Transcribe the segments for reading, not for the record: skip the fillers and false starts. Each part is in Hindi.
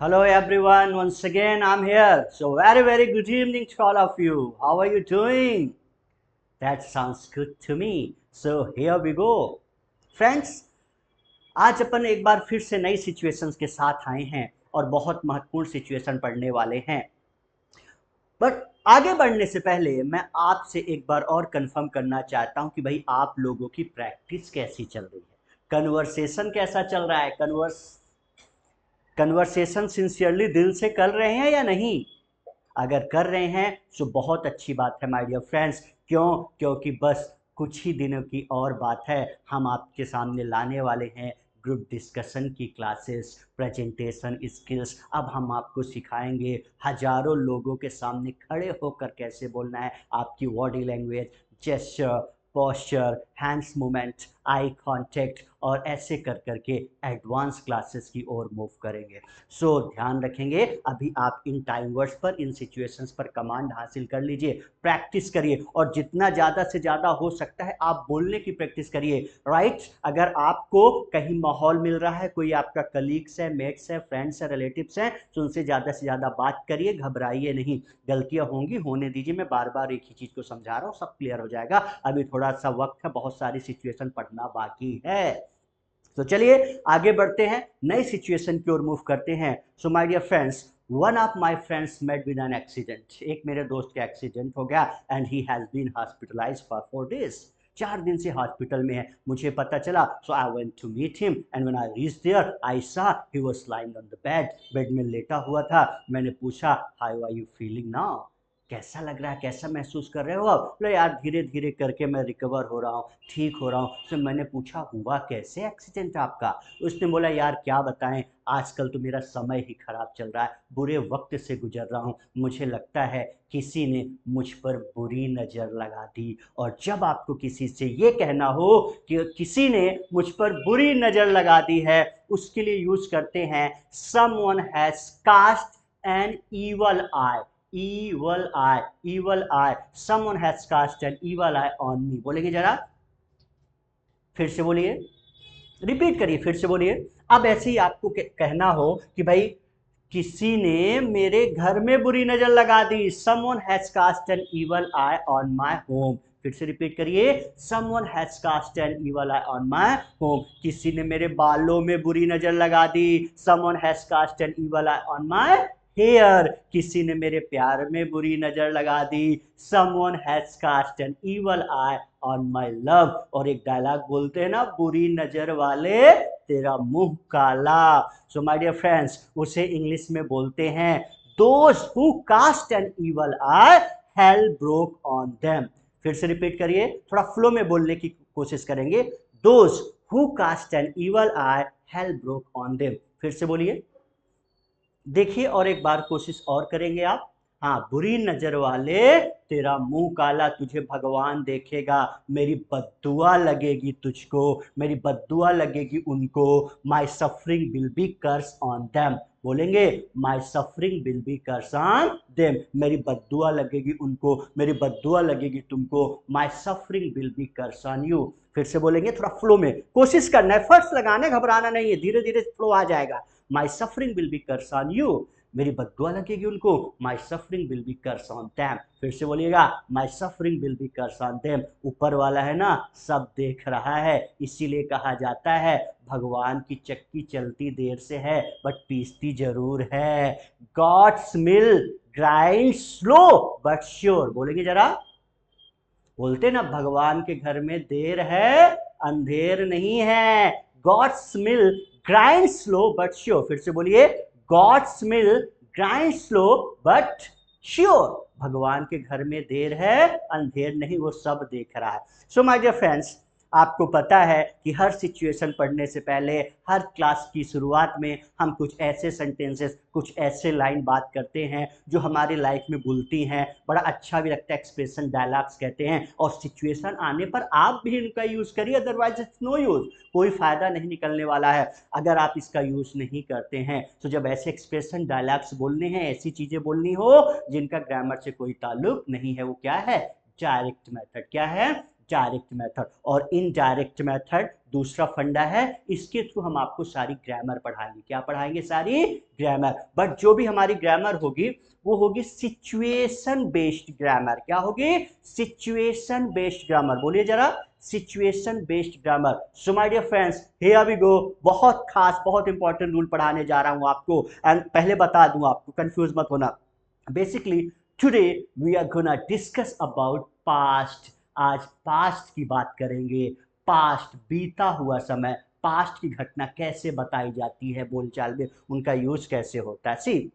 Hello everyone, once again I'm here. So very good evening to all of you. How are you doing? That sounds good to me. So here we go. Friends, आज अपन एक बार फिर से नई सिचुएशंस के साथ आए हैं और बहुत महत्वपूर्ण सिचुएशन पढ़ने वाले हैं। बट आगे बढ़ने से पहले मैं आपसे एक बार और कंफर्म करना चाहता हूं कि भाई आप लोगों की प्रैक्टिस कैसी चल रही है, कन्वर्सेशन कैसा चल रहा है, कन्वर्सेशन सिंसियरली दिल से कर रहे हैं या नहीं। अगर कर रहे हैं तो बहुत अच्छी बात है माय डियर फ्रेंड्स। क्योंकि बस कुछ ही दिनों की और बात है, हम आपके सामने लाने वाले हैं ग्रुप डिस्कशन की क्लासेस, प्रेजेंटेशन स्किल्स। अब हम आपको सिखाएंगे हजारों लोगों के सामने खड़े होकर कैसे बोलना है, आपकी body language, gesture, posture, hands movement, eye contact, और ऐसे कर करके एडवांस क्लासेस की ओर मूव करेंगे। सो ध्यान रखेंगे, अभी आप इन टाइम वर्ड्स पर, इन सिचुएशंस पर कमांड हासिल कर लीजिए, प्रैक्टिस करिए, और जितना ज़्यादा से ज़्यादा हो सकता है आप बोलने की प्रैक्टिस करिए। राइट? अगर आपको कहीं माहौल मिल रहा है, कोई आपका कलीग्स है, मेट्स है, फ्रेंड्स है, रिलेटिव्स हैं, तो उनसे ज़्यादा से ज़्यादा बात करिए, घबराइए नहीं। गलतियां होंगी, होने दीजिए, मैं बार बार एक ही चीज़ को समझा रहा हूँ, सब क्लियर हो जाएगा। अभी थोड़ा सा वक्त है, बहुत सारी सिचुएशन पढ़ना बाकी है। तो चलिए आगे बढ़ते हैं, नई सिचुएशन की ओर मूव करते हैं। So my dear friends, one of my friends met with an accident. एक मेरे दोस्त का एक्सीडेंट हो गया and he has been hospitalised for 4 days। 4 दिन से हॉस्पिटल में है, मुझे पता चला। So I went to meet him and when I reached there I saw he was lying on the bed. Bed में लेटा हुआ था। मैंने पूछा, how are you feeling now? कैसा लग रहा है, कैसा महसूस कर रहे हो आप? बोले यार धीरे धीरे करके मैं रिकवर हो रहा हूँ, ठीक हो रहा हूँ। तो मैंने पूछा, हुआ कैसे एक्सीडेंट आपका? उसने बोला, यार क्या बताएं, आजकल तो मेरा समय ही खराब चल रहा है, बुरे वक्त से गुजर रहा हूँ। मुझे लगता है किसी ने मुझ पर बुरी नज़र लगा दी। और जब आपको किसी से ये कहना हो कि किसी ने मुझ पर बुरी नज़र लगा दी है, उसके लिए यूज करते हैं someone has cast an evil eye. evil eye, evil eye, someone has cast an evil eye on me। बोलेंगे जरा, फिर से बोलिए, रिपीट करिए, फिर से बोलिए। अब ऐसे ही आपको कहना हो कि भाई किसी ने मेरे घर में बुरी नजर लगा दी, someone has cast an evil eye on my home। फिर से रिपीट करिए, someone has cast an evil eye on my home। किसी ने मेरे बालों में बुरी नजर लगा दी, someone has cast an evil eye on my hair. किसी ने मेरे प्यार में बुरी नजर लगा दी, someone has cast an evil eye on my love। और एक डायलॉग बोलते हैं ना, बुरी नजर वाले तेरा मुंह काला। सो माय डियर फ्रेंड्स, उसे इंग्लिश में बोलते हैं those who cast an evil eye, hell broke on them। फिर से रिपीट करिए, थोड़ा फ्लो में बोलने की कोशिश करेंगे। those who cast an evil eye, hell broke on them। फिर से बोलिए, देखिए, और एक बार कोशिश और करेंगे आप। हाँ, बुरी नजर वाले तेरा मुंह काला, तुझे भगवान देखेगा, मेरी बद्दुआ लगेगी तुझको, मेरी बद्दुआ लगेगी उनको। My suffering will be curse on them. बोलेंगे, my suffering will be curse on them, मेरी बद्दुआ लगेगी उनको, मेरी बद्दुआ लगेगी तुमको। My suffering will be curse on you. फिर से बोलेंगे, थोड़ा फ्लो में कोशिश करना है, फर्स्ट लगाना, घबराना नहीं है, धीरे धीरे फ्लो आ जाएगा। My suffering will be curse on you, मेरी बद्दुआ लगेगी उनको। My suffering will be curse on them. फिर से बोलिएगा, my suffering will be curse on them. ऊपर वाला है ना, सब देख रहा है, इसीलिए कहा जाता है भगवान की चक्की चलती देर से है बट पीसती जरूर है। God's mill grind slow but sure. बोलेंगे जरा, बोलते ना, भगवान के घर में देर है अंधेर नहीं है। God's mill grind slow but sure. फिर से बोलिए, God's mill grind slow but sure. भगवान के घर में देर है अंधेर नहीं, वो सब देख रहा है। सो माय डियर फ्रेंड्स, आपको पता है कि हर सिचुएशन पढ़ने से पहले, हर क्लास की शुरुआत में हम कुछ ऐसे सेंटेंसेस, कुछ ऐसे लाइन बात करते हैं जो हमारे लाइफ में बोलती हैं, बड़ा अच्छा भी लगता है, एक्सप्रेशन डायलॉग्स कहते हैं। और सिचुएशन आने पर आप भी इनका यूज करिए, अदरवाइज इट्स नो यूज, कोई फायदा नहीं निकलने वाला है अगर आप इसका यूज नहीं करते हैं। तो जब ऐसे एक्सप्रेशन डायलॉग्स बोलने हैं, ऐसी चीजें बोलनी हो जिनका ग्रामर से कोई ताल्लुक नहीं है, वो क्या है? Direct method. क्या है? डायरेक्ट मेथड, और इनडायरेक्ट मेथड दूसरा फंडा है, इसके थ्रू हम आपको सारी ग्रामर पढ़ाएंगे। क्या पढ़ाएंगे? सारी ग्रामर। बट जो भी हमारी ग्रामर होगी वो होगी सिचुएशन बेस्ड ग्रामर। क्या होगी? Situation based grammar. बोलिए जरा, situation based grammar. So my dear friends, here we go. बहुत खास, बहुत इंपॉर्टेंट रूल पढ़ाने जा रहा हूं आपको, एंड पहले बता दूं आपको, कंफ्यूज मत होना। Basically today we are gonna discuss about past. आज पास्ट की बात करेंगे। पास्ट, बीता हुआ समय, पास्ट की घटना कैसे बताई जाती है बोलचाल में, उनका यूज कैसे होता है। सी,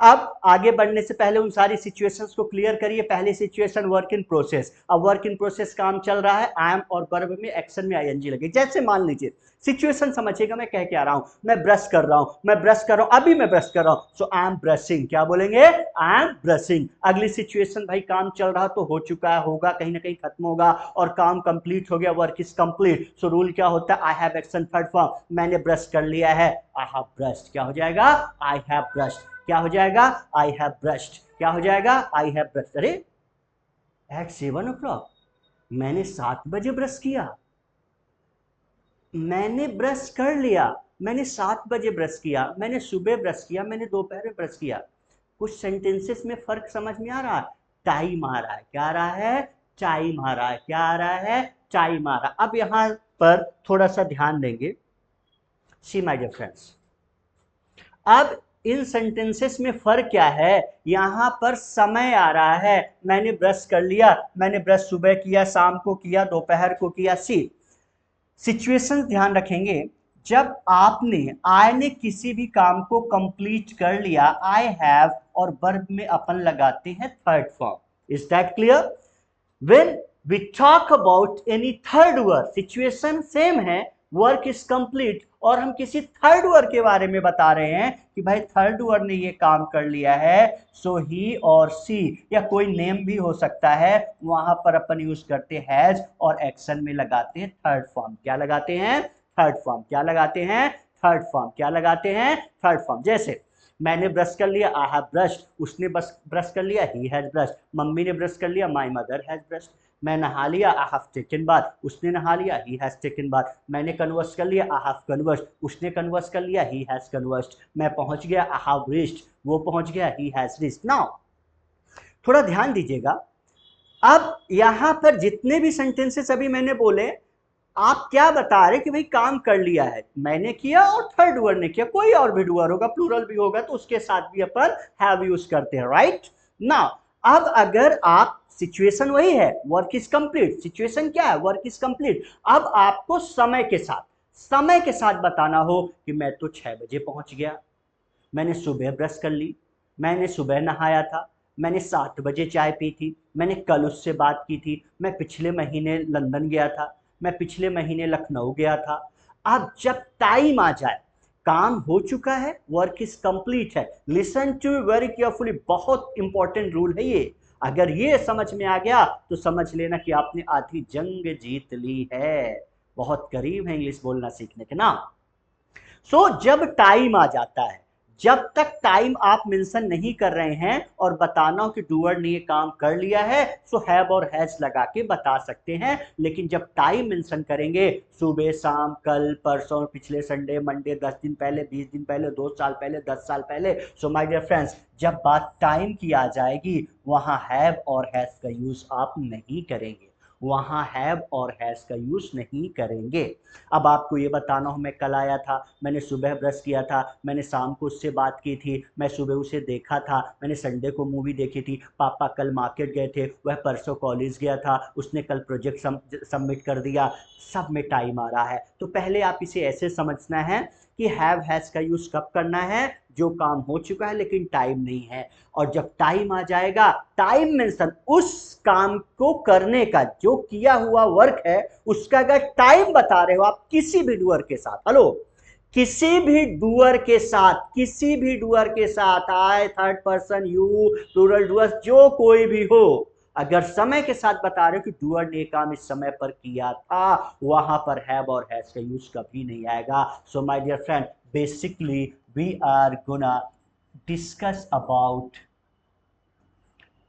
अब आगे बढ़ने से पहले उन सारी सिचुएशंस को क्लियर करिए। पहली सिचुएशन, वर्क इन प्रोसेस। अब वर्क इन प्रोसेस काम चल रहा है, आई एम और वर्ब में एक्शन में आईएनजी लगे। जैसे मान लीजिए, सिचुएशन समझिएगा मैं कह के आ रहा हूं, मैं ब्रश कर रहा हूं, अभी मैं ब्रश कर रहा हूं, सो आई एम ब्रशिंग। क्या बोलेंगे? I am brushing. अगली सिचुएशन, भाई काम चल रहा तो हो चुका है, होगा, कहीं ना कहीं खत्म होगा, और काम कंप्लीट हो गया, work is complete. So rule क्या होता है? I have action third form, मैंने ब्रश कर लिया है, आई हैव ब्रश्ड। क्या हो जाएगा? I have brushed. क्या हो जाएगा? I have brushed. क्या हो जाएगा? I have brushed. अरे एट 7 o'clock, मैंने 7 बजे ब्रश किया, मैंने ब्रश कर लिया, मैंने 7 बजे ब्रश किया, मैंने सुबह ब्रश किया, मैंने दोपहर में ब्रश किया। कुछ सेंटेंसेस में फर्क समझ में आ रहा है? टाइम आ रहा है। क्या आ रहा है? टाइम आ रहा है। क्या आ रहा है? टाइम आ रहा है। अब यहां पर थोड़ा सा ध्यान देंगे। सी माय डियर फ्रेंड्स, अब इन सेंटेंसेस में फर्क क्या है? यहां पर समय आ रहा है, मैंने ब्रश कर लिया, मैंने ब्रश सुबह किया, शाम को किया, दोपहर को किया। सी, सिचुएशन ध्यान रखेंगे। जब आपने, आई ने किसी भी काम को कंप्लीट कर लिया, आई हैव और वर्ब में अपन लगाते हैं third form. Is that clear? when we talk about any third word, situation same है, वर्क इज कंप्लीट, और हम किसी थर्ड वर्ड के बारे में बता रहे हैं कि भाई थर्ड वर्ड ने ये काम कर लिया है, सो ही और सी, या कोई नेम भी हो सकता है, वहां पर अपन यूज करते हैज और एक्शन में लगाते हैं थर्ड फॉर्म। क्या लगाते हैं? Third form. क्या लगाते हैं? Third form. क्या लगाते हैं? Third form. जैसे मैंने ब्रश कर लिया, आई हैव ब्रश्ड, उसने बस ब्रश कर लिया, ही हैज ब्रश्ड, मम्मी ने ब्रश कर लिया, माय मदर हैज ब्रश्ड, मैं नहा लिया, आई हैव टेकन बाथ, उसने नहा लिया, ही हैज टेकन बाथ, मैंने कन्वर्स कर लिया, आई हैव कन्वर्स्ड, उसने कन्वर्स कर लिया, ही हैज कन्वर्स्ड, मैं पहुंच गया, आई हैव रीच्ड, वो पहुंच गया, ही हैज रीच्ड। नाउ थोड़ा ध्यान दीजिएगा। अब यहां पर जितने भी सेंटेंसेस अभी मैंने बोले, आप क्या बता रहे कि भाई काम कर लिया है, मैंने किया और थर्ड वर्ड ने किया, कोई और भी डुअर होगा, प्लूरल भी होगा, तो उसके साथ भी अपन हैव यूज करते हैं, राइट? नाउ अब अगर आप, सिचुएशन वही है, वर्क इज कंप्लीट, सिचुएशन क्या है? Work is complete. अब आपको समय के साथ, बताना हो कि मैं तो 6 बजे पहुंच गया, मैंने सुबह ब्रश कर ली, मैंने सुबह नहाया था, मैंने 7 बजे चाय पी थी, मैंने कल उससे बात की थी, मैं पिछले महीने लंदन गया था, मैं पिछले महीने लखनऊ गया था। अब जब टाइम आ जाए, काम हो चुका है, वर्क इज कंप्लीट है। लिसन टू वेरी केयरफुली, बहुत इंपॉर्टेंट रूल है ये। अगर ये समझ में आ गया तो समझ लेना कि आपने आधी जंग जीत ली है। बहुत करीब है इंग्लिश बोलना सीखने के ना। सो जब टाइम आ जाता है, जब तक टाइम आप मेंशन नहीं कर रहे हैं और बताना हो कि डूअर ने ये काम कर लिया है, सो हैव और हैज लगा के बता सकते हैं। लेकिन जब टाइम मेंशन करेंगे, सुबह, शाम, कल, परसों, पिछले संडे, मंडे, 10 दिन पहले, 20 दिन पहले, 2 साल पहले, 10 साल पहले, सो माय डियर फ्रेंड्स, जब बात टाइम की आ जाएगी, वहां हैव और हैज का यूज आप नहीं करेंगे, वहां हैव और हैज का यूज नहीं करेंगे। अब आपको ये बताना हो, मैं कल आया था, मैंने सुबह ब्रश किया था, मैंने शाम को उससे बात की थी, मैं सुबह उसे देखा था, मैंने संडे को मूवी देखी थी, पापा कल मार्केट गए थे, वह परसों कॉलेज गया था, उसने कल प्रोजेक्ट सबमिट कर दिया। सब में टाइम आ रहा है, तो पहले आप इसे ऐसे समझना है कि हैव हैज का यूज कब करना है? जो काम हो चुका है लेकिन टाइम नहीं है, और जब टाइम आ जाएगा, टाइम मेंशन उस काम को करने का, जो किया हुआ वर्क है उसका अगर टाइम बता रहे हो आप किसी भी डूअर के साथ, हेलो, किसी भी डूअर के साथ, I, third person, you, plural doer, जो कोई भी हो, अगर समय के साथ बता रहे हो कि डूअर ने काम इस समय पर किया था, वहां पर हैव और हैज का यूज कभी नहीं आएगा। So my dear friend, basically we are gonna discuss about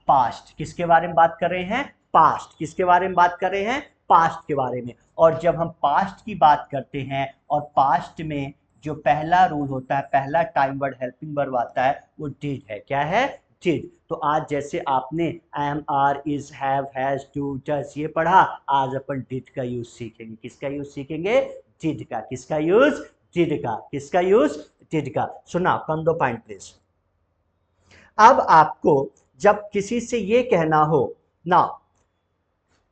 past. किसके बारे में बात कर रहे हैं? पास्ट। किसके बारे में बात कर रहे हैं? पास्ट के बारे में। और जब हम पास्ट की बात करते हैं और पास्ट में जो पहला रूल होता है, पहला टाइम वर्ड हेल्पिंग वर्ब आता है, वो डिड है। क्या है? डिड। तो आज जैसे आपने am, are, is, have, has, do, does ये पढ़ा, आज अपन डिड का यूज सीखेंगे। किसका यूज सीखेंगे? डिड का। किसका यूज? डिड का। किसका यूज? डिड का। सुना, कम दो पॉइंट प्लीज। अब आपको जब किसी से ये कहना हो ना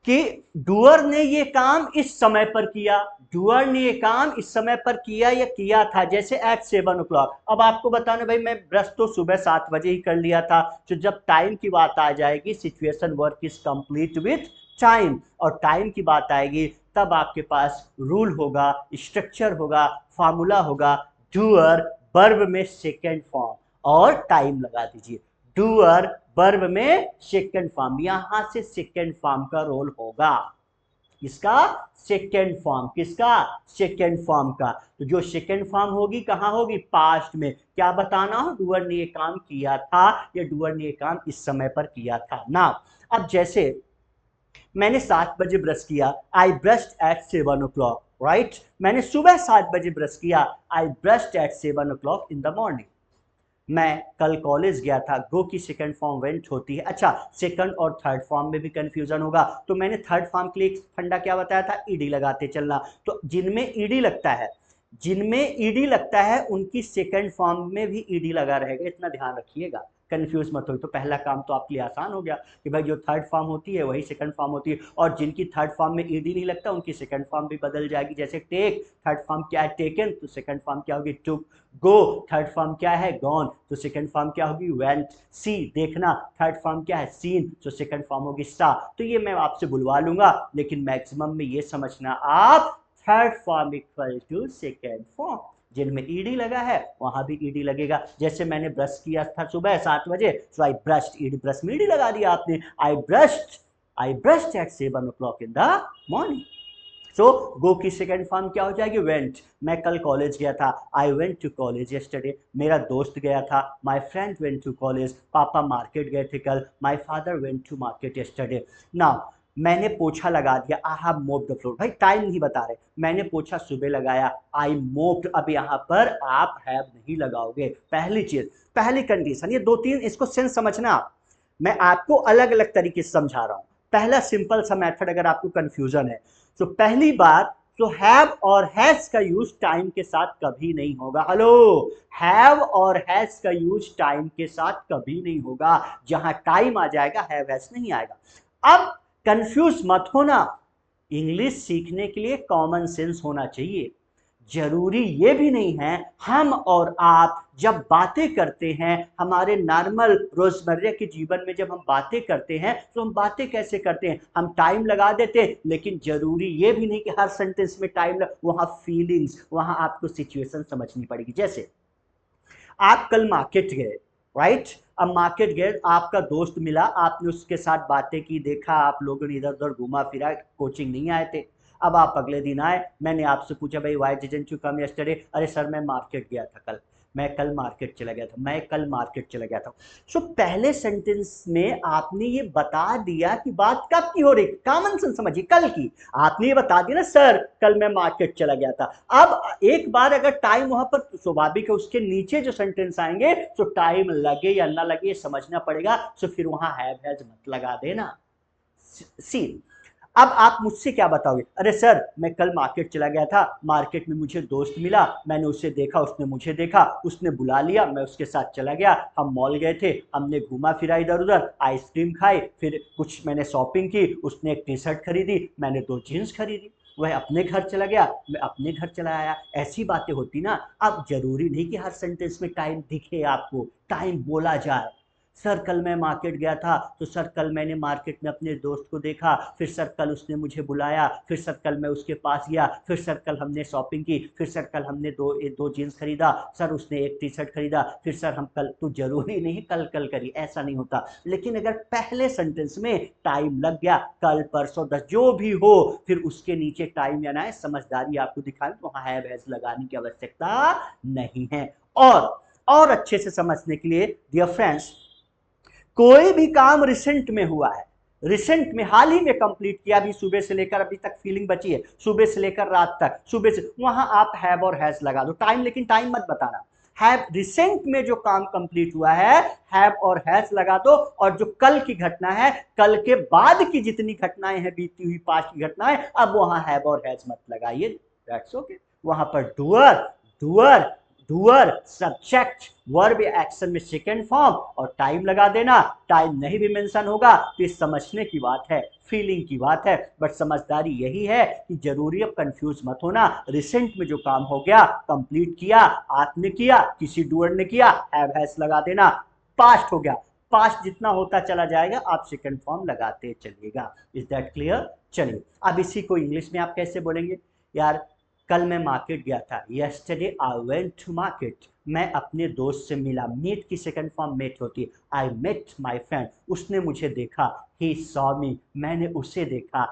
कि डूअर ने ये काम इस समय पर किया, डूअर ने ये काम इस समय पर किया या किया था, जैसे एट 7 o'clock। अब आपको बताना भाई मैं ब्रश तो सुबह 7 बजे ही कर लिया था। तो जब टाइम की बात आ जाएगी, situation work is complete with time, और टाइम की बात आएगी तब आपके पास रूल होगा, स्ट्रक्चर होगा, फार्मूला होगा। डूअर वर्ब में सेकेंड फॉर्म और टाइम लगा दीजिए। डूअर वर्ब में सेकेंड फॉर्म, यहां से सेकेंड फॉर्म का रोल होगा। इसका सेकेंड फॉर्म। किसका? सेकेंड फॉर्म का। तो जो सेकेंड फॉर्म होगी कहां होगी? पास्ट में। क्या बताना हो? डूअर ने ये काम किया था या डूअर ने ये काम इस समय पर किया था ना। अब जैसे मैंने 7 बजे ब्रश किया, I brushed at 7 o'clock, right. मैंने सुबह 7 बजे ब्रश किया, I brushed at 7 o'clock in the morning. मैं कल कॉलेज गया था, गो की सेकंड फॉर्म वेंट होती है। अच्छा, सेकंड और थर्ड फॉर्म में भी कंफ्यूजन होगा, तो मैंने थर्ड फॉर्म के लिए फंडा क्या बताया था? ईडी लगाते चलना। तो जिनमें ईडी लगता है, जिनमें ईडी लगता है उनकी सेकंड फॉर्म में भी ईडी लगा रहेगा, इतना ध्यान रखिएगा, कंफ्यूज मत हो। तो पहला काम तो आपके लिए आसान हो गया कि भाई जो थर्ड फॉर्म होती है वही सेकंड फॉर्म होती है, और जिनकी थर्ड फॉर्म में ईडी नहीं लगता उनकी सेकंड फॉर्म भी बदल जाएगी। जैसे टेक, थर्ड फॉर्म क्या है? टेकन, तो सेकंड फॉर्म क्या होगी? टुक। गो, थर्ड फॉर्म क्या है? गॉन, तो सेकंड फॉर्म क्या होगी? वेंट। सी, देखना, थर्ड फॉर्म क्या है? सीन, तो सेकंड फॉर्म होगी सा। तो ये मैं आपसे बुलवा लूंगा, लेकिन मैक्सिमम में ये समझना आप, third form equal to second form. जिनमें ईडी लगा है वहां भी ईडी लगेगा। जैसे मैंने ब्रश किया था सुबह 7 बजे, so I brushed, ED brush में ईडी लगा दिया आपने। I brushed at 7 o'clock in the morning. So go की सेकेंड फॉर्म क्या हो जाएगी? वेंट। मैं कल कॉलेज गया था, I went to college yesterday. मेरा दोस्त गया था, my friend went to college. पापा मार्केट गए थे कल, my father went to market yesterday. Now मैंने पोछा लगा दिया, I have mopped the floor. भाई टाइम नहीं बता रहे, मैंने पोछा सुबह लगाया, आई मोप्ड। अब यहां पर आप हैव नहीं लगाओगे। पहली चीज, पहली कंडीशन, ये दो तीन इसको सेंस समझना आप, मैं आपको अलग अलग तरीके से समझा रहा हूं। पहला सिंपल सा मेथड, अगर आपको कंफ्यूजन है तो पहली बात, तो हैव और हैज का यूज टाइम के साथ कभी नहीं होगा। हेलो, हैव और हैज का यूज टाइम के साथ कभी नहीं होगा। जहां टाइम आ जाएगा हैव हैज नहीं आएगा। अब कंफ्यूज मत होना, इंग्लिश सीखने के लिए कॉमन सेंस होना चाहिए। जरूरी ये भी नहीं है हम और आप जब बातें करते हैं, हमारे नॉर्मल रोजमर्रा के जीवन में जब हम बातें करते हैं तो हम बातें कैसे करते हैं? हम टाइम लगा देते हैं, लेकिन जरूरी ये भी नहीं कि हर सेंटेंस में टाइम वहां फीलिंग्स, वहां आपको सिचुएशन समझनी पड़ेगी। जैसे आप कल मार्केट गए, राइट। अब मार्केट गए, आपका दोस्त मिला, आपने उसके साथ बातें की, देखा आप लोगों ने इधर उधर घूमा फिरा, कोचिंग नहीं आए थे। अब आप अगले दिन आए, मैंने आपसे पूछा भाई why didn't you come yesterday? अरे सर मैं मार्केट गया था कल, मैं कल मार्केट चला गया था, मैं कल मार्केट चला गया था। सो पहले सेंटेंस में आपने ये बता दिया कि बात कब की हो रही, कॉमन सेंस समझिए, कल की। आपने ये बता दिया ना सर कल मैं मार्केट चला गया था। अब एक बार अगर टाइम वहां पर, तो स्वाभाविक है उसके नीचे जो सेंटेंस आएंगे तो टाइम लगे या ना लगे समझना पड़ेगा। सो फिर वहां हैव हैज मत लगा देना। सी, अब आप मुझसे क्या बताओगे? अरे सर मैं कल मार्केट चला गया था, मार्केट में मुझे दोस्त मिला, मैंने उसे देखा, उसने मुझे देखा, उसने बुला लिया, मैं उसके साथ चला गया, हम मॉल गए थे, हमने घूमा फिरा इधर उधर, आइसक्रीम खाई, फिर कुछ मैंने शॉपिंग की, उसने एक टी शर्ट खरीदी, मैंने 2 जीन्स खरीदी, वह अपने घर चला गया, मैं अपने घर चला आया। ऐसी बातें होती ना। अब जरूरी नहीं कि हर सेंटेंस में टाइम दिखे आपको, टाइम बोला जाए। सर कल मैं मार्केट गया था, तो सर कल मैंने मार्केट में अपने दोस्त को देखा, फिर सर कल उसने मुझे बुलाया, फिर सर कल मैं उसके पास गया, फिर सर कल हमने शॉपिंग की, फिर सर कल हमने दो जीन्स खरीदा, सर उसने एक टी शर्ट खरीदा, फिर सर हम कल। तो जरूरी नहीं कल कल करी, ऐसा नहीं होता। लेकिन अगर पहले सेंटेंस में टाइम लग गया, कल परसों 10 जो भी हो, फिर उसके नीचे टाइम या ना समझदारी आपको दिखाए, तो वहां हैव हैज लगाने की आवश्यकता नहीं है। और अच्छे से समझने के लिए डियर फ्रेंड्स, कोई भी काम रिसेंट में हुआ है, रिसेंट में हाल ही में कंप्लीट किया, अभी सुबह से लेकर अभी तक फीलिंग बची है, सुबह से लेकर रात तक, सुबह से, वहां आप हैव और हैज लगा दो टाइम, लेकिन टाइम मत बताना। हैव रिसेंट में जो काम कंप्लीट हुआ है हैव और हैज लगा दो, और जो कल की घटना है, कल के बाद की जितनी घटनाएं हैं बीती हुई पास्ट की घटनाएं, अब वहां हैव और हैज मत लगाइए, दैट्स ओके। वहां पर doer doer doer subject verb action में सेकेंड फॉर्म और टाइम लगा देना, टाइम नहीं भी मेंशन होगा तो ये समझने की बात है, फीलिंग की बात है, बट समझदारी यही है कि जरूरी अब कंफ्यूज मत होना, रिसेंट में जो काम हो गया कंप्लीट किया, आपने किया, किसी डूअर ने किया, हैव हैज लगा देना, पास्ट हो गया, पास्ट जितना होता चला जाएगा आप सेकंड फॉर्म लगाते चलिएगा। Is that clear? चलिए अब इसी को इंग्लिश में आप कैसे बोलेंगे? यार कल मैं मार्केट गया था, yesterday I went to market, मैं अपने दोस्त से मिला, मीट की सेकंड फॉर्म मेट होती है, आई मेट माय फ्रेंड, उसने मुझे देखा, ही सॉ मी, मैंने उसे देखा,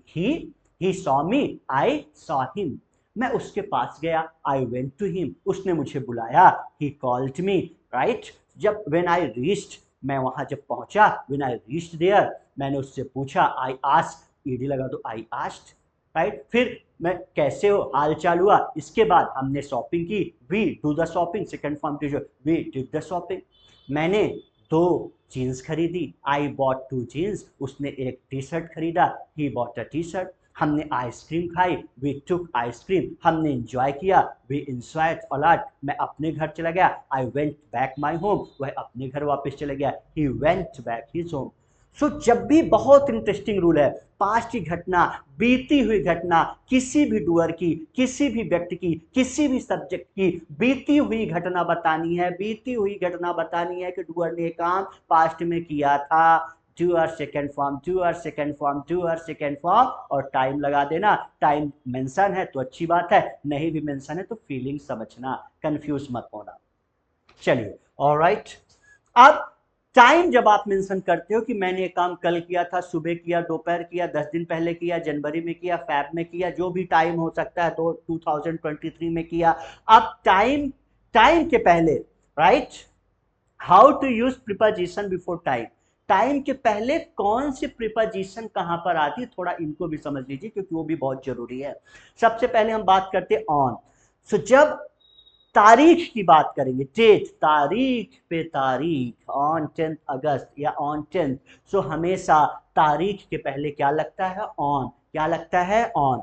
he saw me, I saw him, मैं उसके पास गया, आई वेंट टू हिम, उसने मुझे बुलाया, ही कॉल्ड मी, राइट। जब व्हेन आई रीच्ड, मैं वहां जब पहुंचा, व्हेन आई रीच्ड देयर, मैंने उससे पूछा, आई आस्क्ड, ईडी लगा दो, आई आस्क्ड, राइट। फिर मैं कैसे हो, हाल चाल हुआ, इसके बाद हमने शॉपिंग की, we do the shopping, second form to, we did the shopping, मैंने 2 जीन्स खरीदी, आई बॉट 2 जीन्स, उसने एक टी शर्ट खरीदा, he bought a T shirt, हमने आइसक्रीम खाई, वी टुक आइसक्रीम, हमने एंजॉय किया, वी एंजॉयड अ लॉट, मैं अपने घर चला गया, I went back my home, वह अपने घर वापस चला गया, he went back his home. So जब भी, बहुत इंटरेस्टिंग रूल है, पास्ट की घटना, बीती हुई घटना, किसी भी डूअर की, किसी भी व्यक्ति की, किसी भी सब्जेक्ट की बीती हुई घटना बतानी है, बीती हुई घटना बतानी है कि डूअर ने काम पास्ट में किया था, doer second form, doer second form, doer second form, और टाइम लगा देना, टाइम मेंशन है तो अच्छी बात है, नहीं भी मेंशन है तो फीलिंग समझना, कंफ्यूज मत होना। चलिए ऑलराइट, अब टाइम जब आप मेंशन करते हो कि मैंने ये काम कल किया था, सुबह किया, दोपहर किया, 10 दिन पहले किया, जनवरी में किया, फैब में किया, जो भी टाइम हो सकता है, तो 2023 में किया, अब टाइम, टाइम के पहले, right, how to use preposition before time, time के पहले कौन सी प्रीपोजिशन कहां पर आती है, थोड़ा इनको भी समझ लीजिए क्योंकि वो भी बहुत जरूरी है। सबसे पहले हम बात करते हैं ऑन। सो जब तारीख की बात करेंगे, डेट, तारीख पे तारीख, ऑन 10 अगस्त या ऑन 10, सो हमेशा तारीख के पहले क्या लगता है, ऑन, क्या लगता है, ऑन।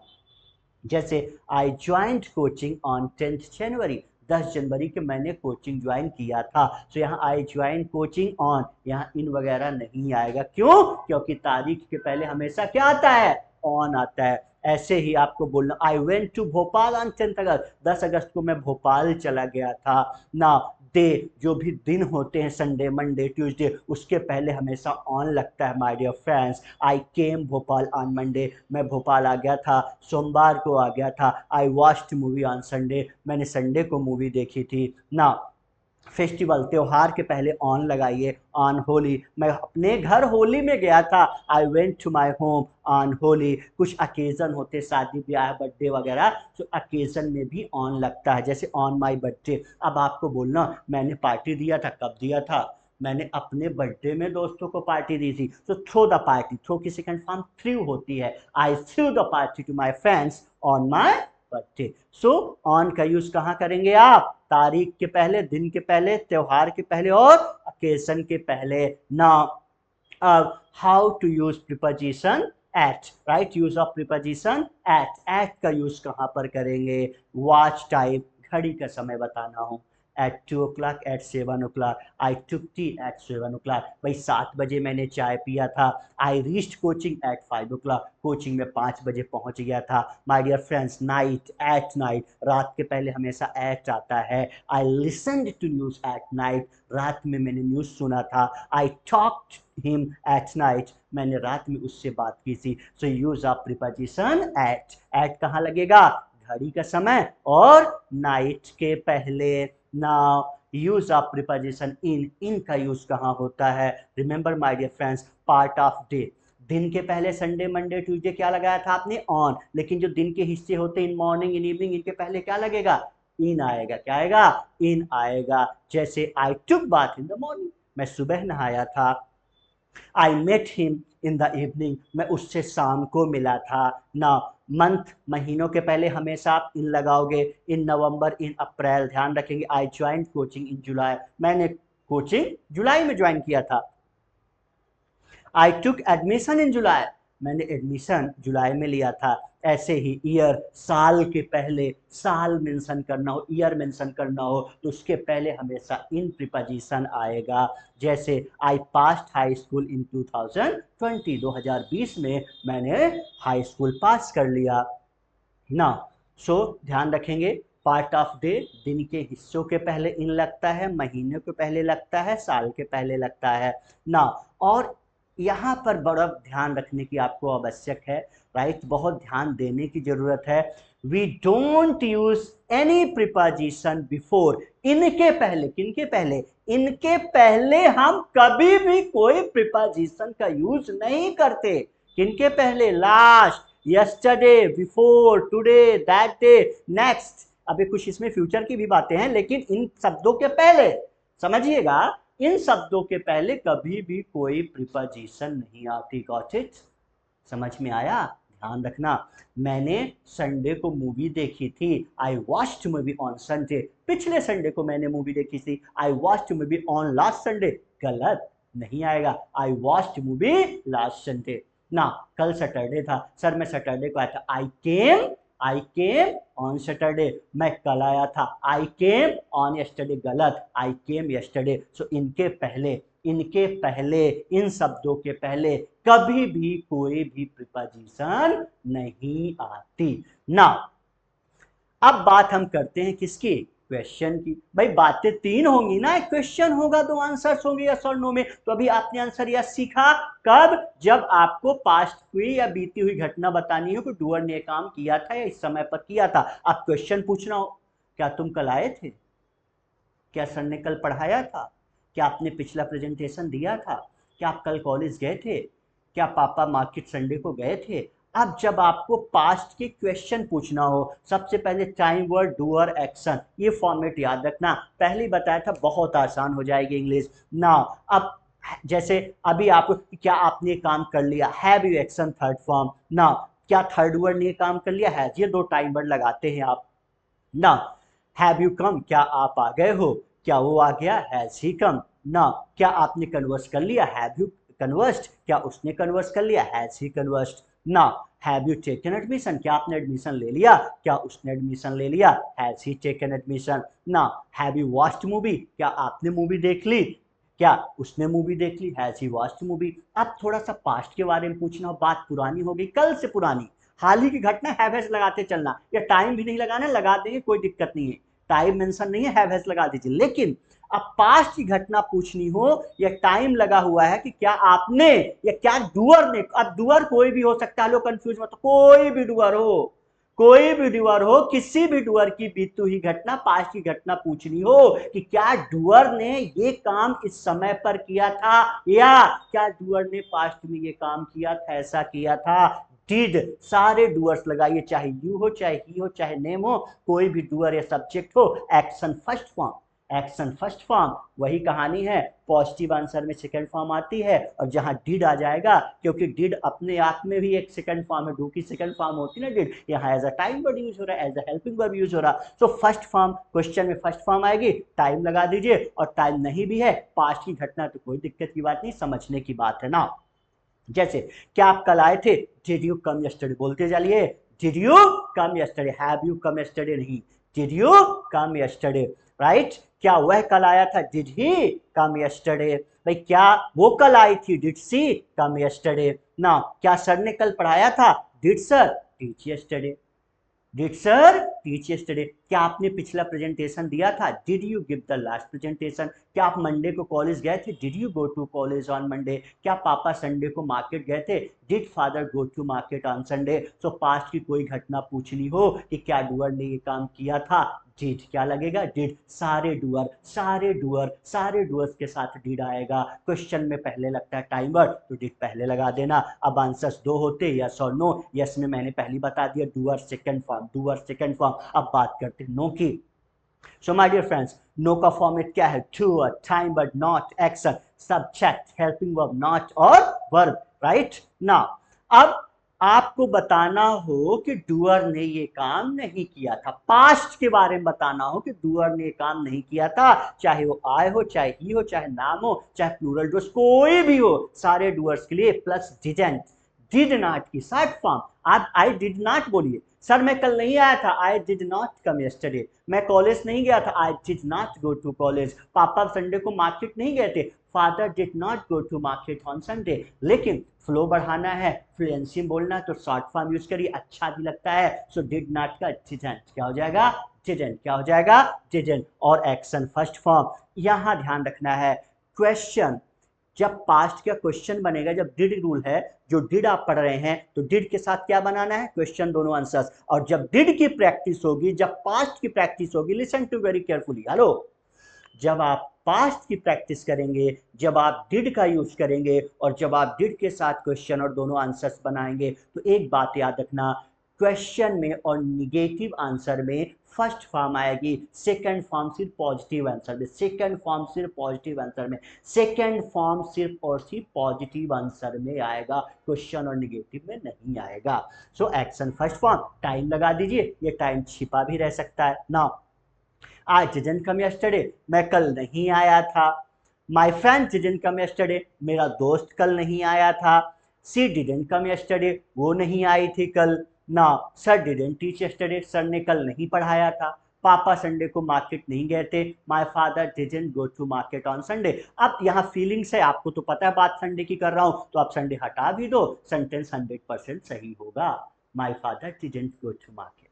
जैसे I joined coaching on 10th जनवरी, 10 जनवरी के मैंने कोचिंग ज्वाइन किया था, तो यहाँ आई ज्वाइन कोचिंग ऑन, यहाँ इन वगैरह नहीं आएगा, क्यों? क्योंकि तारीख के पहले हमेशा क्या आता है, ऑन आता है। ऐसे ही आपको बोलना, I went to Bhopal on 10th August, 10 अगस्त को मैं भोपाल चला गया था ना। डे, जो भी दिन होते हैं, संडे, मंडे, ट्यूसडे, उसके पहले हमेशा ऑन लगता है my dear friends. I came Bhopal on Monday, मैं भोपाल आ गया था, सोमवार को आ गया था। I watched movie on Sunday, मैंने संडे को मूवी देखी थी ना। फेस्टिवल, त्योहार के पहले ऑन लगाइए, ऑन होली, मैं अपने घर होली में गया था, I went to my home on Holi. कुछ अकेजन होते, शादी ब्याह, बर्थडे वगैरह, तो अकेजन में भी ऑन लगता है, जैसे ऑन माई बर्थडे। अब आपको बोलना मैंने पार्टी दिया था, कब दिया था, मैंने अपने बर्थडे में दोस्तों को पार्टी दी थी, तो थ्रो द पार्टी, थ्रो की सेकंड फॉर्म थ्रू होती है, I threw the party to my friends on my birthday. So on का यूज कहाँ करेंगे आप, तारीख के पहले, दिन के पहले, त्योहार के पहले और ओकेजन के पहले ना। How to use preposition at, right, use of preposition at, at का यूज कहां पर करेंगे, वॉच टाइम, घड़ी का समय बताना हो, at 2 o'clock, at 7 o'clock, I took tea at 7 o'clock, भाई 7 बजे मैंने चाय पिया था। आई रीच्ड कोचिंग एट 5 o'clock, कोचिंग में 5 बजे पहुंच गया था। My dear friends, night, at night, रात के पहले हमेशा एट आता है। I listened to news at night, रात में मैंने न्यूज सुना था। I talked him at night, मैंने रात में उससे बात की थी। So use of preposition at, at कहाँ लगेगा, घड़ी का समय और नाइट के पहले। Now use of preposition in, in का यूज कहाँ होता है, remember my dear friends, part of day, दिन के पहले संडे, मंडे, ट्यूसडे क्या लगाया था आपने, ऑन, लेकिन जो दिन के हिस्से होते हैं, इन मॉर्निंग, इन इवनिंग, इनके पहले क्या लगेगा, इन आएगा, क्या आएगा, इन आएगा। जैसे I took bath in the morning, मैं सुबह नहाया था। I met him in the evening, मैं उससे शाम को मिला था। ना मंथ, महीनों के पहले हमेशा आप इन लगाओगे, इन नवंबर, इन अप्रैल, ध्यान रखेंगे। आई ज्वाइन कोचिंग इन जुलाई, मैंने कोचिंग जुलाई में ज्वाइन किया था। आई टुक एडमिशन इन जुलाई, मैंने एडमिशन जुलाई में लिया था। ऐसे ही ईयर, साल के पहले साल मेंशन करना हो, ईयर मेंशन करना हो तो उसके पहले हमेशा इन प्रीपोजिशन आएगा। जैसे आई पास्ड हाई स्कूल इन 2020, 2020 में मैंने हाई स्कूल पास कर लिया ना। सो ध्यान रखेंगे, पार्ट ऑफ डे, दिन के हिस्सों के पहले इन लगता है, महीने के पहले लगता है, साल के पहले लगता है ना। और यहाँ पर बड़ा ध्यान रखने की आपको आवश्यक है, राइट, बहुत ध्यान देने की जरूरत है। We don't use any preposition before, इनके पहले, किनके पहले, इनके पहले हम कभी भी कोई प्रीपोजिशन का यूज नहीं करते। किनके पहले? Last, yesterday, before, today, that day, next. अभी कुछ इसमें फ्यूचर की भी बातें हैं, लेकिन इन शब्दों के पहले समझिएगा, इन शब्दों के पहले कभी भी कोई प्रीपोजिशन नहीं आती। Got it? समझ में आया? ध्यान रखना। मैंने संडे को मूवी देखी थी, I watched movie on Sunday. पिछले संडे को मैंने मूवी देखी थी, I watched movie on last Sunday. गलत नहीं आएगा, I watched movie last Sunday ना। कल सैटरडे था, सर मैं सैटरडे को आया था, आई केम ऑन सैटरडे, मैं कल आया था, आई केम ऑन यस्टरडे। गलत, आई केम यस्टरडे। सो इनके पहले, इनके पहले, इन शब्दों के पहले कभी भी कोई भी प्रीपोजिशन नहीं आती ना। अब बात हम करते हैं किसकी? क्वेश्चन की। भाई बातें तीन होंगी ना, एक क्वेश्चन होगा, दो आंसर्स होंगे यस और नो में। तो अभी आपने आंसर यस सीखा कब? जब आपको पास्ट हुई या बीती हुई घटना बतानी हो कि डूअर ने काम किया था या इस समय पर किया था। अब क्वेश्चन पूछना हो, क्या तुम कल आए थे? क्या सर ने कल पढ़ाया था? क्या आपने पिछला प्रेजेंटेशन दिया था? क्या आप कल कॉलेज गए थे? क्या पापा मार्केट संडे को गए थे? अब जब आपको पास्ट के क्वेश्चन पूछना हो, सबसे पहले टाइम, वर्ड, डूअर, एक्शन, ये फॉर्मेट याद रखना। पहले बताया था, बहुत आसान हो जाएगी इंग्लिश ना। अब जैसे अभी आपको, क्या आपने काम कर लिया, have you, action third form ना। क्या थर्ड वर्ड ने काम कर लिया, हैज, ये दो टाइम वर्ड लगाते हैं आप ना। हैव यू कम, क्या आप आ गए हो? क्या वो आ गया, हैज ही कम ना। क्या आपने कन्वर्स कर लिया, हैव यू कन्वर्स्ड, क्या उसने कन्वर्स कर लिया, हैज ही कन्वर्स्ड ना। हैव यू टेकन एडमिशन, क्या आपने एडमिशन ले लिया, क्या उसने एडमिशन ले लिया, हैज ही टेकन एडमिशन ना। हैव यू वॉच्ड मूवी, क्या आपने मूवी देख ली, क्या उसने मूवी देख ली, हैज ही वॉच्ड मूवी। अब थोड़ा सा पास्ट के बारे में पूछना, बात पुरानी हो गई, कल से पुरानी, हाल ही की घटना, हैव हैज लगाते चलना, या टाइम भी नहीं लगाना, लगा देंगे कोई दिक्कत नहीं है, टाइम मेंशन नहीं है, हैव हैज लगा दीजिए। लेकिन अब पास्ट की घटना पूछनी हो, या टाइम लगा हुआ है कि क्या आपने, या क्या डूअर ने, अब डूअर कोई भी हो सकता है, लोग कंफ्यूज मत, कोई भी डूअर हो, कोई भी डूअर हो, किसी भी डूअर की बीती हुई घटना, पास्ट की घटना पूछनी हो कि क्या डूअर ने ये काम इस समय पर किया था, या क्या डूअर ने पास्ट में ये काम किया था, ऐसा किया था। डिड, सारे डूअर्स लगाइए, चाहे यू हो, चाहे ही हो, चाहे नेम हो, कोई भी डूअर या सब्जेक्ट हो, action first form, action first form. वही कहानी है, पॉजिटिव आंसर में सेकंड फॉर्म आती है, और जहां डिड आ जाएगा, क्योंकि डिड अपने आप में भी एक सेकंड फॉर्म है, डू की सेकंड फॉर्म होती है ना डिड, यहाँ as a time word use हो रहा है, as a helping verb use हो रहा है। सो फर्स्ट फॉर्म, क्वेश्चन में फर्स्ट फॉर्म आएगी, टाइम लगा दीजिए, और टाइम नहीं भी है, पास्ट की घटना, तो कोई दिक्कत की बात नहीं, समझने की बात है ना। जैसे क्या आप कल आए थे, डिड यू कम यस्टरडे, बोलते चलिए, did you come yesterday, have you come yesterday नहीं, did you come yesterday, right. क्या वह कल आया था, डिड ही कम यस्टरडे। भाई क्या वो कल आई थी, डिड सी कम यस्टरडे ना। क्या सर ने कल पढ़ाया था, did sir teach yesterday, did sir teach yesterday. क्या आपने पिछला प्रेजेंटेशन दिया था, did you give the last presentation. क्या आप मंडे को कॉलेज गए थे, did you go to college on Monday. क्या पापा संडे को मार्केट गए थे, did father go to market on Sunday. So past की कोई घटना पूछनी हो कि क्या डूअर ने ये काम किया था, डिड, क्या लगेगा, डिड। सारे डूअर, सारे डूअर, सारे डूअर्स के साथ डिड आएगा। क्वेश्चन में पहले लगता है टाइम वर्ड, तो डिड पहले लगा देना। अब आंसर्स दो होते, यस और नो। यस में मैंने पहले बता दिया, doer second form, doer second form. अब बात करते हैं नो की। So my dear friends, no का फॉर्मेट क्या है, to, time word, not, action, subject, helping verb, not और वर्ब, राइट ना। अब आपको बताना हो कि डूअर ने ये काम नहीं किया था, पास्ट के बारे में बताना हो कि डूअर ने ये काम नहीं किया था, चाहे वो आए हो, चाहे ही हो, चाहे नाम हो, चाहे प्लूरल डूअर्स कोई भी हो, सारे डूअर्स के लिए प्लस डिडंट, डिड नॉट की शॉर्ट फॉर्म। आप आई डिड नॉट बोलिए, सर मैं कल नहीं आया था, I did not come yesterday. मैं कॉलेज नहीं गया था, I did not go to college. पापा संडे को मार्केट नहीं गए थे, father did not go to market on Sunday. लेकिन फ्लो बढ़ाना है, फ्लुएंसी बोलना है, तो शॉर्ट फॉर्म यूज करिए, अच्छा भी लगता है। सो डिड नॉट का डिडंट क्या हो जाएगा, डिडंट क्या हो जाएगा, डिडंट। और एक्शन फर्स्ट फॉर्म। यहां ध्यान रखना है, क्वेश्चन जब पास्ट का क्वेश्चन बनेगा, जब डिड रूल है, जो डिड आप पढ़ रहे हैं तो डिड के साथ क्या बनाना है, क्वेश्चन, दोनों आंसर्स। और जब डिड की प्रैक्टिस होगी, जब पास्ट की प्रैक्टिस होगी, listen to very carefully, hello, जब आप पास्ट की प्रैक्टिस करेंगे, जब आप डिड का यूज करेंगे और जब आप डिड के साथ क्वेश्चन और दोनों आंसर्स बनाएंगे, तो एक बात याद रखना, क्वेश्चन में और निगेटिव आंसर में फर्स्ट फॉर्म आएगी, सेकंड फॉर्म सिर्फ पॉजिटिव आंसर में, सेकंड फॉर्म सिर्फ पॉजिटिव आंसर में, सेकंड फॉर्म सिर्फ और सिर्फ पॉजिटिव आंसर में आएगा, क्वेश्चन और निगेटिव में नहीं आएगा। So action first form, time लगा दीजिए, ये टाइम छिपा भी रह सकता है ना। आई डिडंट कम यस्टरडे, मैं कल नहीं आया था। My friend didn't come yesterday, मेरा दोस्त कल नहीं आया था। सी डिडंट कम यस्टरडे, वो नहीं आई थी कल ना। Sir didn't teach yesterday, sir ने कल नहीं पढ़ाया था। पापा संडे को मार्केट नहीं गए थे। My father didn't go to market on Sunday. अब यहाँ फीलिंग्स है, आपको तो पता है बात संडे की कर रहा हूं, तो आप संडे हटा भी दो, सेंटेंस 100% सही होगा। My father didn't go to market,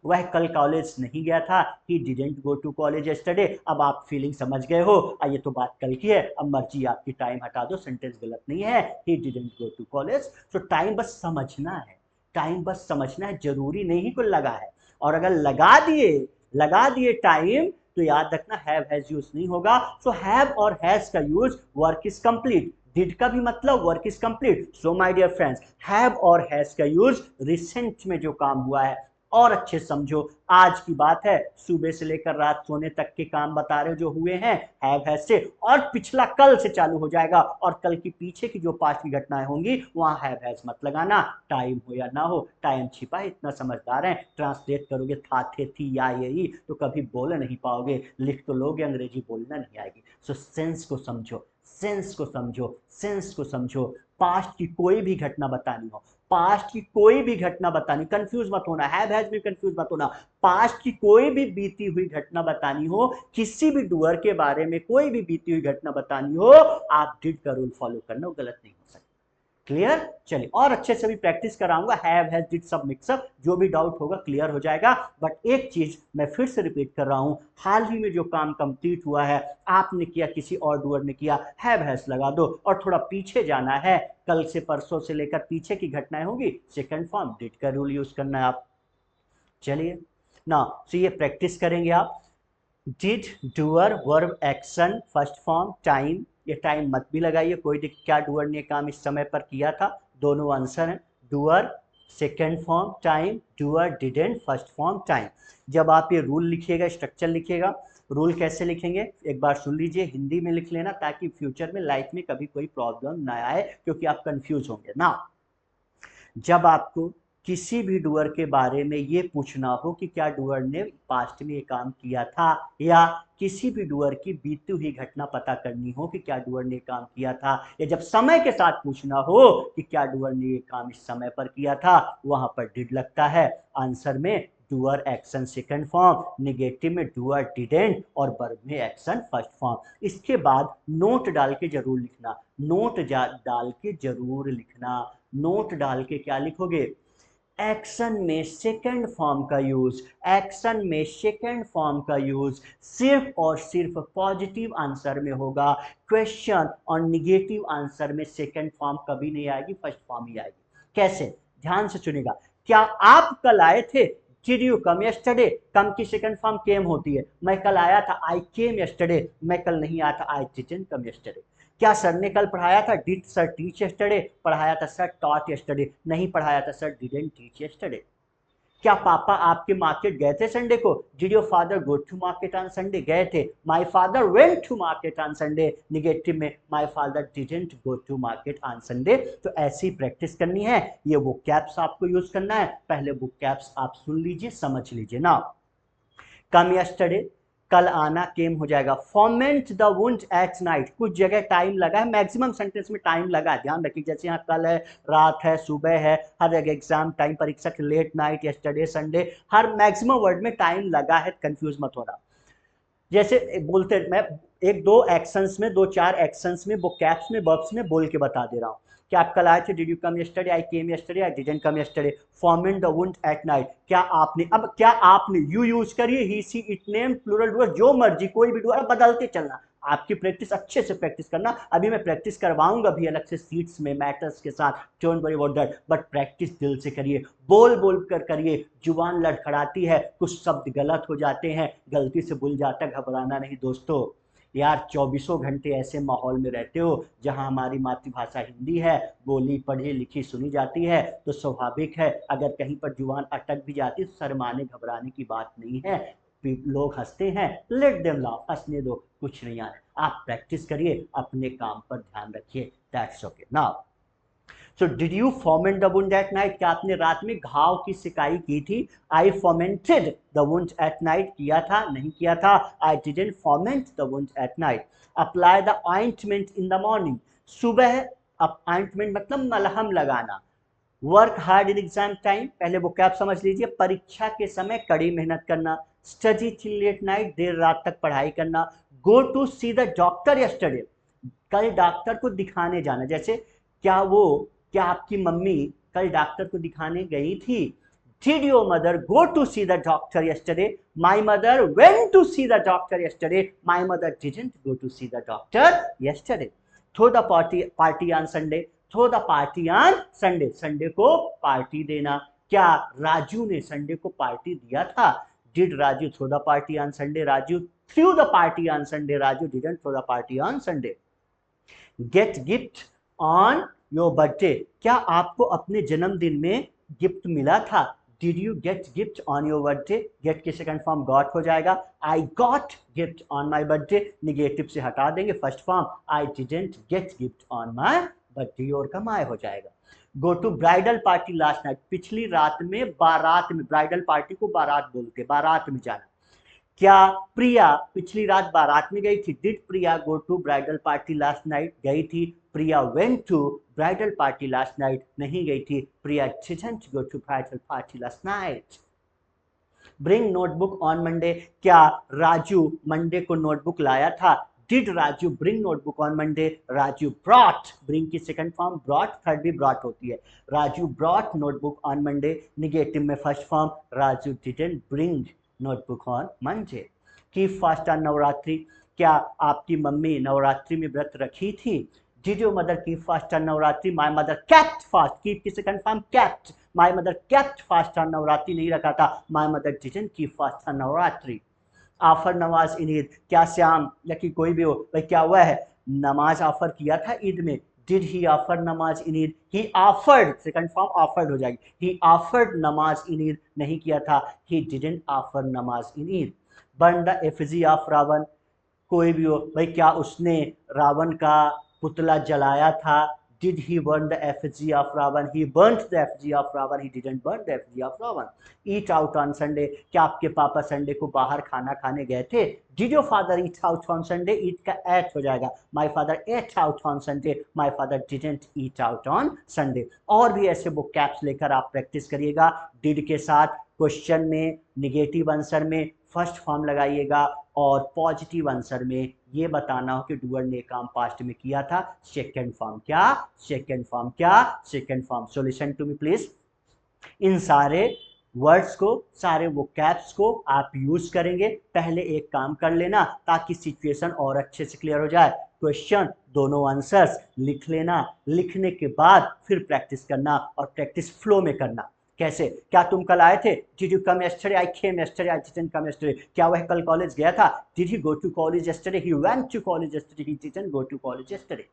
वह कल कॉलेज नहीं गया था, he didn't go to college yesterday. अब आप फीलिंग समझ गए हो, ये तो बात कल की है, अब मर्जी आपकी, टाइम हटा दो, सेंटेंस गलत नहीं है, he didn't go to college. तो टाइम बस समझना है, टाइम बस समझना है, जरूरी नहीं को लगा है। और अगर लगा दिए टाइम, तो याद रखना हैव हैज यूज नहीं होगा। सो हैव और हैज का use work is complete, did का भी मतलब work is complete. So my dear friends, have और हैज का यूज रिसेंट में जो काम हुआ है, और अच्छे समझो, आज की बात है, सुबह से लेकर रात सोने तक के काम बता रहे जो हुए हैं, हैव हैज से, और पिछला कल से चालू हो जाएगा, और कल की पीछे की जो पास्ट की घटनाएं होंगी वहां हैव हैज मत लगाना, टाइम हो या ना हो, टाइम छिपा है, इतना समझदार है। ट्रांसलेट करोगे था, थे, थी या यही, तो कभी बोल नहीं पाओगे, लिख तो लोगे, अंग्रेजी बोलना नहीं आएगी। सो सेंस को समझो, सेंस को समझो, सेंस को समझो। पास्ट की कोई भी घटना बतानी हो, पास्ट की कोई भी घटना बतानी, कंफ्यूज मत होना, हैव हैज में कंफ्यूज मत होना। पास्ट की कोई भी बीती हुई घटना बतानी हो, किसी भी डूअर के बारे में कोई भी बीती हुई घटना बतानी हो, आप डिड का रूल फॉलो करना, वो गलत नहीं हो सकता। क्लियर, चलिए और अच्छे से भी प्रैक्टिस कराऊंगा, हैव हैज डिड सब मिक्सअप, जो भी डाउट होगा क्लियर हो जाएगा। बट एक चीज मैं फिर से रिपीट कर रहा हूं, हाल ही में जो काम कंप्लीट हुआ है, आपने किया, किसी और डूअर ने किया, हैव हैज लगा दो, और थोड़ा पीछे जाना है, कल से परसों से लेकर पीछे की घटनाएं होंगी, सेकंड फॉर्म डिड का रूल यूज करना है आप। चलिए ना, तो ये प्रैक्टिस करेंगे आप। Did, doer, verb, action, first form, time, ये टाइम मत भी लगाइए, कोई क्या डूअर ने काम इस समय पर किया था, दोनों आंसर हैं, doer second form, time, doer didn't first form, time. जब आप ये रूल लिखिएगा, स्ट्रक्चर लिखिएगा, रूल कैसे लिखेंगे एक बार सुन लीजिए, हिंदी में लिख लेना, ताकि फ्यूचर में लाइफ में कभी कोई प्रॉब्लम ना आए, क्योंकि आप कंफ्यूज होंगे ना। जब आपको किसी भी डूअर के बारे में ये पूछना हो कि क्या डूअर ने पास्ट में ये काम किया था, या किसी भी डूअर की बीती हुई घटना पता करनी हो कि क्या डूअर ने काम किया था, या जब समय के साथ पूछना हो कि क्या डूअर ने ये काम इस समय पर किया था, वहां पर डिड लगता है। आंसर में doer action second form, negative में डूअर डिडेंट, और वर्ब में एक्शन फर्स्ट फॉर्म। इसके बाद नोट डाल के जरूर लिखना, नोट डाल के जरूर लिखना, नोट डाल के क्या लिखोगे, एक्शन में सेकंड फॉर्म का यूज, एक्शन में सेकंड फॉर्म का यूज सिर्फ और सिर्फ पॉजिटिव आंसर में होगा, क्वेश्चन और निगेटिव आंसर में सेकंड फॉर्म कभी नहीं आएगी, फर्स्ट फॉर्म ही आएगी। कैसे, ध्यान से सुनिएगा, क्या आप कल आए थे, डिड यू कम यस्टरडे, कम की सेकंड फॉर्म केम होती है, मैं कल आया था, आई केम यस्टरडे, मैं कल नहीं आया था, आई डिडंट कम यस्टरडे। क्या सर ने कल पढ़ाया था, डिड सर टीच यस्टरडे, पढ़ाया था सर टॉट यस्टरडे, नहीं पढ़ाया था सर डिडंट टीच यस्टरडे। क्या पापा आपके मार्केट गए थे संडे को? Did your father go to market on Sunday? गए थे। My father went to market on Sunday, negative में my father didn't go to market on Sunday. तो ऐसी प्रैक्टिस करनी है, ये वो कैप्स आपको यूज करना है। पहले वो कैप्स आप सुन लीजिए, समझ लीजिए ना। कम यस्टरडे, कल आना, केम हो जाएगा। फॉर्मेंट द वुंड एट नाइट, कुछ जगह टाइम लगा है, मैक्सिमम सेंटेंस में टाइम लगा है, ध्यान रखिए। जैसे यहाँ कल है, रात है, सुबह है, हर जगह एग्जाम टाइम, परीक्षा के लेट नाइट, यस्टरडे, संडे, हर मैक्सिमम वर्ड में टाइम लगा है, कंफ्यूज मत होना। जैसे बोलते मैं एक दो एक्शंस में, दो चार एक्शंस में, वो कैप्स में, वर्ब्स में बोल के बता दे रहा हूँ। क्या आप कल आए थे? Did you come yesterday? I came yesterday, I didn't come yesterday. Foment the wound at night, क्या आपने, अब क्या आपने, यू यूज करिए, he she it name, plural डुअर, जो मर्जी कोई भी डुअर, बदलते चलना। आपकी प्रैक्टिस अच्छे से प्रैक्टिस करना। अभी मैं प्रैक्टिस करवाऊंगा भी अलग से सीट्स में मैटर्स के साथ, don't worry about that, but practice दिल से करिए, बोल बोल कर करिए। जुबान लड़खड़ाती है, कुछ शब्द गलत हो जाते हैं, गलती से भूल जाता है, घबराना नहीं दोस्तों। यार 24 घंटे ऐसे माहौल में रहते हो जहां हमारी मातृभाषा हिंदी है, बोली पढ़ी लिखी सुनी जाती है, तो स्वाभाविक है अगर कहीं पर जुबान अटक भी जाती है तो शर्माने घबराने की बात नहीं है। लोग हंसते हैं, लेट देम लाफ, हंसने दो, कुछ नहीं आए। आप प्रैक्टिस करिए, अपने काम पर ध्यान रखिए, that's okay. Now so did you foment the wound at night, क्या आपने रात में घाव की सिकाई की थी? I fomented the wound at night, किया था नहीं किया था? I didn't foment the wound at night. Apply the ointment in the morning, सुबह ऑइंटमेंट मतलब मलहम लगाना। Work hard in exam time, पहले वो कैप समझ लीजिए, परीक्षा के समय कड़ी मेहनत करना। स्टडी टिल लेट नाइट, देर रात तक पढ़ाई करना। Go to see the doctor yesterday, कल डॉक्टर को दिखाने जाना। जैसे क्या आपकी मम्मी कल डॉक्टर को दिखाने गई थी? Did your mother go to see the doctor yesterday? My mother went to see the doctor yesterday, my mother didn't go to see the doctor yesterday. Throw the party on Sunday, throw the party on Sunday, Sunday को पार्टी देना। क्या राजू ने संडे को पार्टी दिया था? Did Raju throw the party on Sunday? Raju threw the party on Sunday, Raju didn't throw the party on Sunday. Get gift on your birthday, क्या आपको अपने जन्मदिन में गिफ्ट मिला था? Did you get gift on your birthday? Get के सेकंड फॉर्म गॉट हो जाएगा। I got gift on my birthday, negative से हटा देंगे, first form I didn't get gift on my birthday, और का माय हो जाएगा। Go to bridal party last night, पिछली रात में बारात में, ब्राइडल पार्टी को बारात बोलते, बारात में जाना। क्या प्रिया पिछली रात बारात में गई थी? Did Priya go to bridal party last night? गई थी। Priya went to bridal party last night, नहीं गई थी। Priya didn't go to bridal party last night. Bring notebook on Monday, क्या राजू मंडे को नोटबुक लाया था? Did Raju bring notebook on Monday? Raju brought, bring की सेकंड फॉर्म ब्रॉट, थर्ड भी ब्रॉट होती है। Raju brought notebook on Monday, negative में first form Raju didn't bring notebook on Monday. Keep fast on Navratri, क्या आपकी मम्मी नवरात्रि में व्रत रखी थी? Did your mother keep fast on Navratri? My mother kept fast, keep की second form kept, my mother kept fast on Navratri, नहीं रखा था, my mother didn't keep fast on Navratri. Offer namaz in Eid, क्या श्याम या कि कोई भी हो भाई, क्या हुआ है, नमाज ऑफर किया था ईद में? Did he offer namaz in Eid? He offered, second form offered हो जाएगी, ही ऑफर्ड नमाज इन ईद, नहीं किया था, he didn't offer namaz in Eid. Burn the effigy of Ravan, कोई भी हो भाई, क्या उसने रावण का पुतला जलाया था? Did he burn the effigy of Ravan? He burned the effigy of Ravan, he didn't burn the effigy of Ravan. Eat out on Sunday, क्या आपके पापा संडे को बाहर खाना खाने गए थे? Did your father eat out on Sunday? Eat का एट हो जाएगा, my father ate out on Sunday, my father didn't eat out on Sunday. और भी ऐसे वो कैप्स लेकर आप प्रैक्टिस करिएगा। डिड के साथ क्वेश्चन में, निगेटिव आंसर में फर्स्ट फॉर्म लगाइएगा, और पॉजिटिव आंसर में ये बताना हो कि डूअर ने काम पास्ट में किया था, सेकंड फॉर्म क्या, सेकंड फॉर्म क्या, second form. So listen to me please, इन सारे वर्ड्स को, सारे वो कैप्स को आप यूज करेंगे। पहले एक काम कर लेना ताकि सिचुएशन और अच्छे से क्लियर हो जाए। क्वेश्चन, दोनों आंसर्स लिख लेना, लिखने के बाद फिर प्रैक्टिस करना, और प्रैक्टिस फ्लो में करना। कैसे? क्या तुम कल आए थे? Did you come yesterday? I came yesterday, I didn't come yesterday. क्या वह कल कॉलेज गया था? Did he go to college yesterday? He went to college yesterday, he didn't go to college yesterday.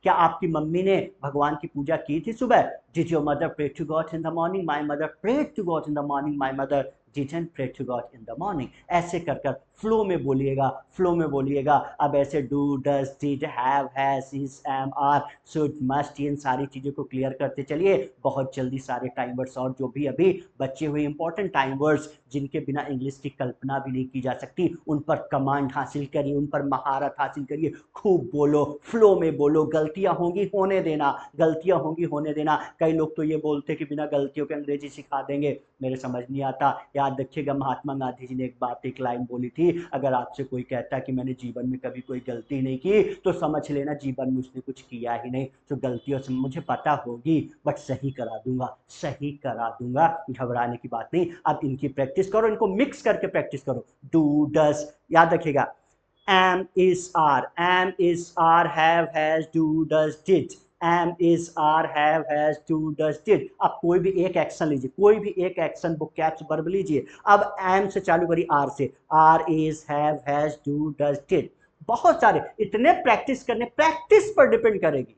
क्या आपकी मम्मी ने भगवान की पूजा की थी सुबह? Did your mother pray to God in the morning? My mother pray to God in the morning, my mother didn't pray to God in the morning. ऐसे कर कर फ्लो में बोलिएगा, फ्लो में बोलिएगा। अब ऐसे do, does, did, have, has, is, am, are, should, must, इन सारी चीज़ों को क्लियर करते चलिए। बहुत जल्दी सारे टाइम वर्ड्स और जो भी अभी बचे हुए इंपॉर्टेंट टाइम वर्ड्स जिनके बिना इंग्लिश की कल्पना भी नहीं की जा सकती, उन पर कमांड हासिल करिए, उन पर महारत हासिल करिए। खूब बोलो, फ्लो में बोलो। गलतियां होंगी, होने देना, गलतियां होंगी, होने देना। कई लोग तो ये बोलते कि बिना गलतियों के अंग्रेजी सिखा देंगे, मेरे समझ नहीं आता। याद रखिएगा, महात्मा गांधी जी ने एक लाइन बोली थी, अगर आपसे कोई कहता है कि मैंने जीवन में कभी कोई गलती नहीं की, तो समझ लेना जीवन में उसने कुछ किया ही नहीं। तो गलतियों से मुझे पता होगी, बट सही करा दूंगा, सही करा दूंगा, घबराने की बात नहीं। अब इनकी प्रैक्टिस करो, इनको मिक्स करके प्रैक्टिस करो। डू, डज, याद रखिएगा, am, is, are, have, has, do, does, did, am, is, are, have, has, do, does, did। अब कोई भी एक एक्शन लीजिए, कोई भी एक एक्शन बुक कैप्स वर्ब लीजिए। अब am से चालू करिए, are से, are, is, have, has, do, does, did। बहुत सारे, इतने प्रैक्टिस करने, प्रैक्टिस पर डिपेंड करेगी।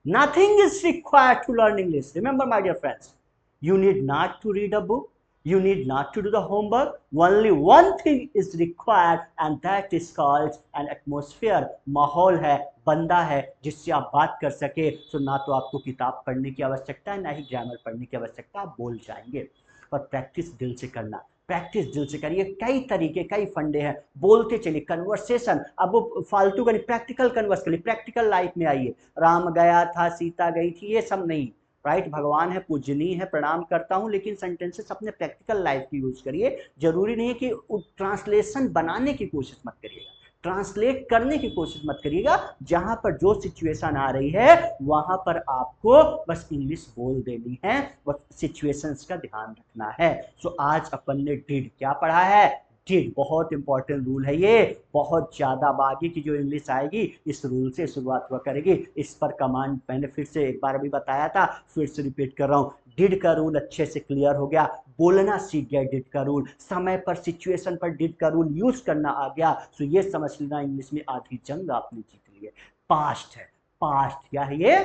Nothing is required to learn English. Remember, my dear friends, you need not to read a book. You need not to do the homework. Only one thing is required, and that is called an atmosphere. माहौल है, बंदा है जिससे आप बात कर सके। तो ना तो आपको किताब पढ़ने की आवश्यकता है, ना ही ग्रामर पढ़ने की आवश्यकता, आप बोल जाएंगे। और प्रैक्टिस दिल से करना, प्रैक्टिस दिल से करिए। कई तरीके, कई फंडे हैं, बोलते चलिए। कन्वर्सेशन, अब वो फालतू का नहीं, प्रैक्टिकल कन्वर्स करिए, प्रैक्टिकल लाइफ में आइए। राम गया था, सीता गई थी, ये सब नहीं, राइट। भगवान है, पूजनीय है, प्रणाम करता हूं, लेकिन सेंटेंसेस अपने प्रैक्टिकल लाइफ की यूज करिए। जरूरी नहीं है कि ट्रांसलेशन बनाने की कोशिश मत करिएगा, ट्रांसलेट करने की कोशिश मत करिएगा। जहां पर जो सिचुएशन आ रही है वहां पर आपको बस इंग्लिश बोल देनी है, बस सिचुएशंस का ध्यान रखना है। सो आज अपन ने डिड क्या पढ़ा है? डिड, बहुत इंपॉर्टेंट रूल है ये, बहुत ज्यादा। आगे की जो इंग्लिश आएगी इस रूल से शुरुआत हुआ करेगी। इस पर कमांड मैंने फिर से एक बार अभी बताया था, फिर से रिपीट कर रहा हूं। डिड का रूल अच्छे से क्लियर हो गया, बोलना सीख गया डिड का रूल, समय पर, सिचुएशन पर डिड का रूल यूज करना आ गया। सो ये समझ लेना, इंग्लिश में आधी जंग आपने जीत ली है। पास्ट है, पास्ट क्या है ये?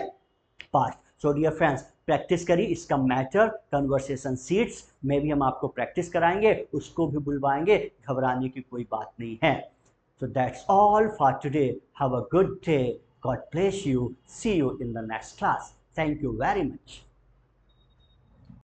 Past. So dear friends, practice करिए। इसका मैटर कन्वर्सेशन सीट्स में भी हम आपको प्रैक्टिस कराएंगे, उसको भी बुलवाएंगे, घबराने की कोई बात नहीं है। So that's all for today. Have a good day. God bless you. See you in the next class. Thank you very much.